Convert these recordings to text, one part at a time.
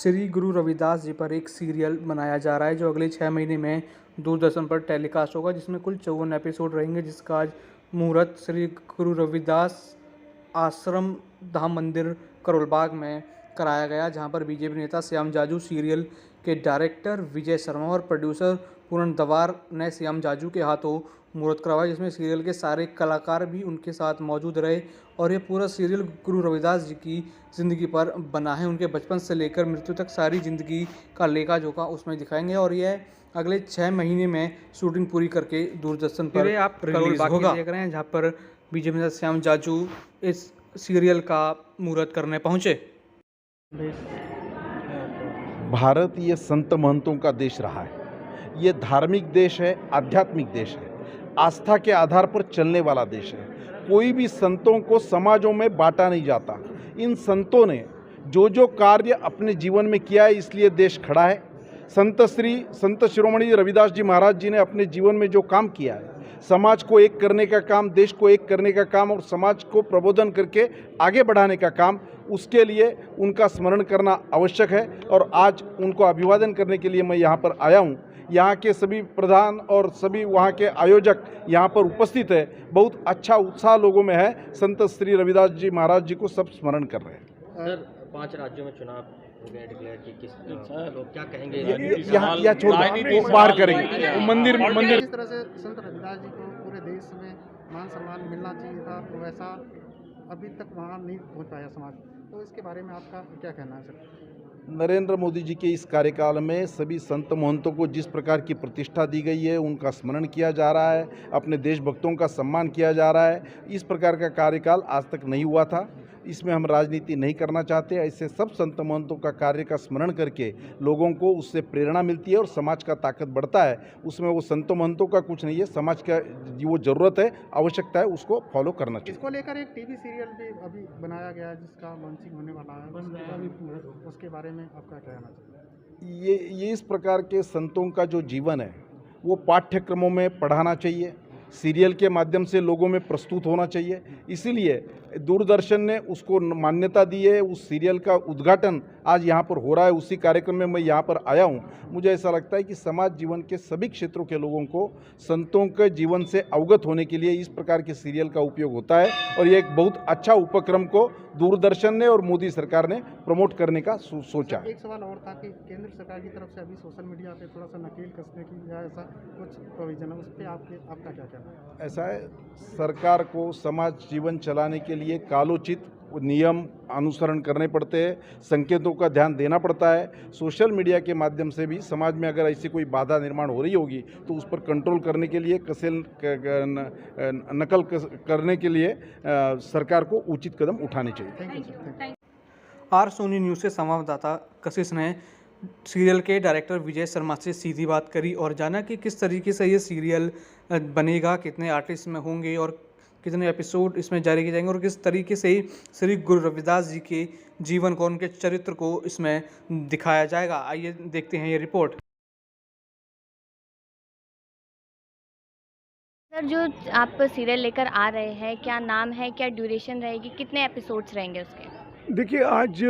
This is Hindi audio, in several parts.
श्री गुरु रविदास जी पर एक सीरियल बनाया जा रहा है जो अगले 6 महीने में दूरदर्शन पर टेलीकास्ट होगा, जिसमें कुल 54 एपिसोड रहेंगे, जिसका आज मुहूर्त श्री गुरु रविदास आश्रम धाम मंदिर करोलबाग में कराया गया, जहां पर बीजेपी नेता श्याम जाजू, सीरियल के डायरेक्टर विजय शर्मा और प्रोड्यूसर पूरन दवार ने श्याम जाजू के हाथों मुहूर्त करवाया, जिसमें सीरियल के सारे कलाकार भी उनके साथ मौजूद रहे। और ये पूरा सीरियल गुरु रविदास जी की ज़िंदगी पर बना है। उनके बचपन से लेकर मृत्यु तक सारी ज़िंदगी का लेखा जोखा उसमें दिखाएंगे और यह अगले 6 महीने में शूटिंग पूरी करके दूरदर्शन पर आप रिलीज होगा। देख रहे हैं जहाँ पर बीजेपी नेता श्याम जाजू इस सीरियल का मुहूर्त करने पहुँचे। भारत ये संत महंतों का देश रहा है। ये धार्मिक देश है, आध्यात्मिक देश है, आस्था के आधार पर चलने वाला देश है। कोई भी संतों को समाजों में बांटा नहीं जाता। इन संतों ने जो जो कार्य अपने जीवन में किया है, इसलिए देश खड़ा है। संत शिरोमणि रविदास जी महाराज जी ने अपने जीवन में जो काम किया है, समाज को एक करने का काम, देश को एक करने का काम और समाज को प्रबोधन करके आगे बढ़ाने का काम, उसके लिए उनका स्मरण करना आवश्यक है। और आज उनको अभिवादन करने के लिए मैं यहाँ पर आया हूँ। यहाँ के सभी प्रधान और सभी वहाँ के आयोजक यहाँ पर उपस्थित है। बहुत अच्छा उत्साह लोगों में है। संत श्री रविदास जी महाराज जी को सब स्मरण कर रहे हैं। सर, 5 राज्यों में चुनाव हो गए डिक्लेयर कि किस लोग क्या कहेंगे? यहाँ छोड़ वो पार करेंगे। वो मंदिर जिस तरह से संत रविदास जी को पूरे देश में मान सम्मान मिलना चाहिए था, वैसा अभी तक वहाँ नहीं पहुँच पाया समाज। तो इसके बारे में आपका क्या कहना है सर? नरेंद्र मोदी जी के इस कार्यकाल में सभी संत महंतों को जिस प्रकार की प्रतिष्ठा दी गई है, उनका स्मरण किया जा रहा है, अपने देशभक्तों का सम्मान किया जा रहा है। इस प्रकार का कार्यकाल आज तक नहीं हुआ था। इसमें हम राजनीति नहीं करना चाहते। ऐसे सब संत महंतों का कार्य का स्मरण करके लोगों को उससे प्रेरणा मिलती है और समाज का ताकत बढ़ता है। उसमें वो संत महंतों का कुछ नहीं है, समाज का वो ज़रूरत है, आवश्यकता है, उसको फॉलो करना चाहिए। इसको लेकर एक टीवी सीरियल भी अभी बनाया गया है जिसका लॉन्चिंग होने वाला है, उसके बारे में आपका क्या कहना चाहिए? ये इस प्रकार के संतों का जो जीवन है वो पाठ्यक्रमों में पढ़ाना चाहिए, सीरियल के माध्यम से लोगों में प्रस्तुत होना चाहिए। इसीलिए दूरदर्शन ने उसको मान्यता दी है। उस सीरियल का उद्घाटन आज यहाँ पर हो रहा है। उसी कार्यक्रम में मैं यहाँ पर आया हूँ। मुझे ऐसा लगता है कि समाज जीवन के सभी क्षेत्रों के लोगों को संतों के जीवन से अवगत होने के लिए इस प्रकार के सीरियल का उपयोग होता है और ये एक बहुत अच्छा उपक्रम को दूरदर्शन ने और मोदी सरकार ने प्रमोट करने का सोचा है। एक सवाल और था कि केंद्र सरकार की तरफ से अभी सोशल मीडिया पे थोड़ा सा नकेल कसने की या ऐसा कुछ प्रोविजन है, उस पर आपका क्या कहना है? ऐसा है, सरकार को समाज जीवन चलाने के लिए कालोचित नियम अनुसरण करने पड़ते हैं, संकेतों का ध्यान देना पड़ता है। सोशल मीडिया के माध्यम से भी समाज में अगर ऐसी कोई बाधा निर्माण हो रही होगी तो उस पर कंट्रोल करने के लिए नकल करने के लिए सरकार को उचित कदम उठाने चाहिए। आर सोनी न्यूज़ के संवाददाता कशिश ने सीरियल के डायरेक्टर विजय शर्मा से सीधी बात करी और जाना कि किस तरीके से ये सीरियल बनेगा, कितने आर्टिस्ट में होंगे और कितने एपिसोड इसमें जारी किए जाएंगे और किस तरीके से श्री गुरु रविदास जी के जीवन को, उनके चरित्र को इसमें दिखाया जाएगा। आइए देखते हैं ये रिपोर्ट। सर, जो आप सीरियल लेकर आ रहे हैं, क्या नाम है, क्या ड्यूरेशन रहेगी, कितने एपिसोड्स रहेंगे उसके? देखिए, आज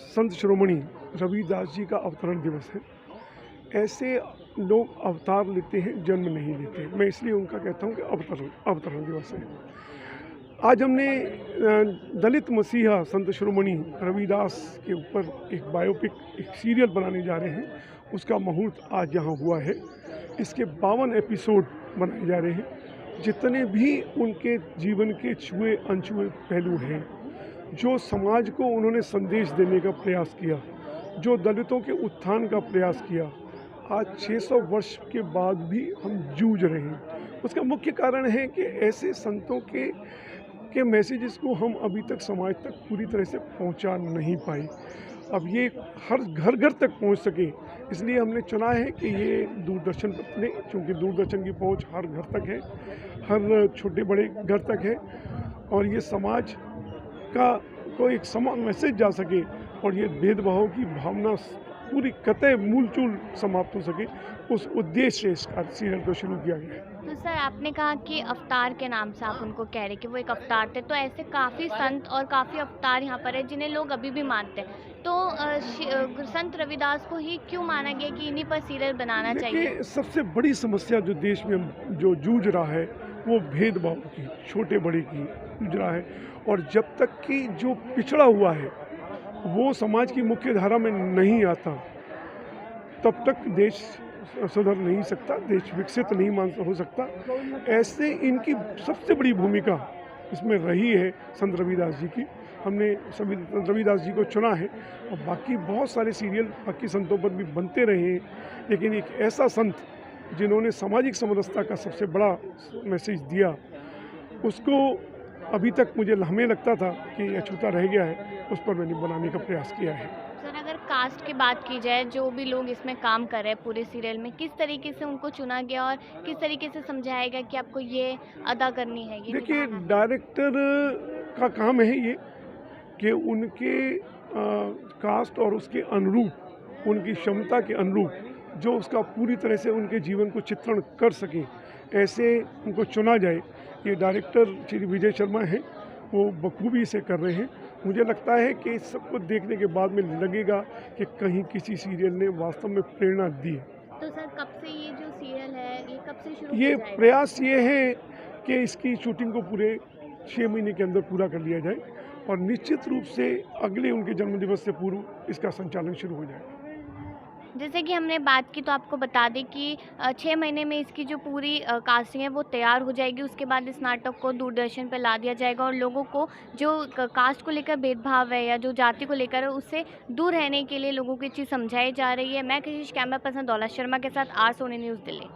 संत शिरोमणि रविदास जी का अवतरण दिवस है। ऐसे लोग अवतार लेते हैं, जन्म नहीं लेते। मैं इसलिए उनका कहता हूँ कि अवतरण दिवस है। आज हमने दलित मसीहा संत शिरोमणि रविदास के ऊपर एक बायोपिक, एक सीरियल बनाने जा रहे हैं। उसका मुहूर्त आज यहाँ हुआ है। इसके 52 एपिसोड बनाए जा रहे हैं। जितने भी उनके जीवन के छुए अनछुए पहलू हैं, जो समाज को उन्होंने संदेश देने का प्रयास किया, जो दलितों के उत्थान का प्रयास किया, आज 600 वर्ष के बाद भी हम जूझ रहे हैं। उसका मुख्य कारण है कि ऐसे संतों के मैसेजेस को हम अभी तक समाज तक पूरी तरह से पहुंचा नहीं पाए। अब ये हर घर घर तक पहुंच सके, इसलिए हमने चुना है कि ये दूरदर्शन पर चले, क्योंकि दूरदर्शन की पहुंच हर घर तक है, हर छोटे बड़े घर तक है और ये समाज का को एक समान मैसेज जा सके और ये भेदभाव की भावना पूरी कतई मूलचूल समाप्त हो सके, उस उद्देश्य से इस सीरियल को शुरू किया गया है। तो सर आपने कहा कि अवतार के नाम से आप उनको कह रहे कि वो एक अवतार थे, तो ऐसे काफ़ी संत और काफ़ी अवतार यहाँ पर है जिन्हें लोग अभी भी मानते हैं। तो संत रविदास को ही क्यों माना गया कि इन्हीं पर सीरियल बनाना चाहिए? देखिए, सबसे बड़ी समस्या जो देश में जो जूझ रहा है वो भेदभाव की, छोटे बड़े की जूझ रहा है। और जब तक कि जो पिछड़ा हुआ है वो समाज की मुख्य धारा में नहीं आता, तब तक देश सुधर नहीं सकता, देश विकसित नहीं हो सकता। ऐसे इनकी सबसे बड़ी भूमिका इसमें रही है संत रविदास जी की। हमने संत रविदास जी को चुना है और बाकी बहुत सारे सीरियल बाकी संतों पर भी बनते रहे हैं, लेकिन एक ऐसा संत जिन्होंने सामाजिक समरसता का सबसे बड़ा मैसेज दिया, उसको अभी तक मुझे हमें लगता था कि अछूता रह गया है, उस पर मैंने बनाने का प्रयास किया है। सर अगर कास्ट की बात की जाए, जो भी लोग इसमें काम कर रहे हैं पूरे सीरियल में, किस तरीके से उनको चुना गया और किस तरीके से समझाया गया कि आपको ये अदा करनी है? ये देखिए, निभाना है? डायरेक्टर का काम है ये कि उनके कास्ट और उसके अनुरूप, उनकी क्षमता के अनुरूप जो उसका पूरी तरह से उनके जीवन को चित्रण कर सके, ऐसे उनको चुना जाए। ये डायरेक्टर श्री विजय शर्मा हैं, वो बखूबी इसे कर रहे हैं। मुझे लगता है कि सबको देखने के बाद में लगेगा कि कहीं किसी सीरियल ने वास्तव में प्रेरणा दी है। तो सर कब से ये जो सीरियल है ये कब से शुरू ये हो जाएगा? प्रयास ये है कि इसकी शूटिंग को पूरे 6 महीने के अंदर पूरा कर लिया जाए और निश्चित रूप से अगले उनके जन्मदिवस से पूर्व इसका संचालन शुरू हो जाएगा। जैसे कि हमने बात की, तो आपको बता दें कि 6 महीने में इसकी जो पूरी कास्टिंग है वो तैयार हो जाएगी। उसके बाद इस नाटक को दूरदर्शन पर ला दिया जाएगा और लोगों को जो कास्ट को लेकर भेदभाव है या जो जाति को लेकर है, उससे दूर रहने के लिए लोगों को ये चीज़ समझाई जा रही है। मैं कशिश, कैमरा पर्सन दौलत शर्मा के साथ, आर सोनी न्यूज़, दिल्ली।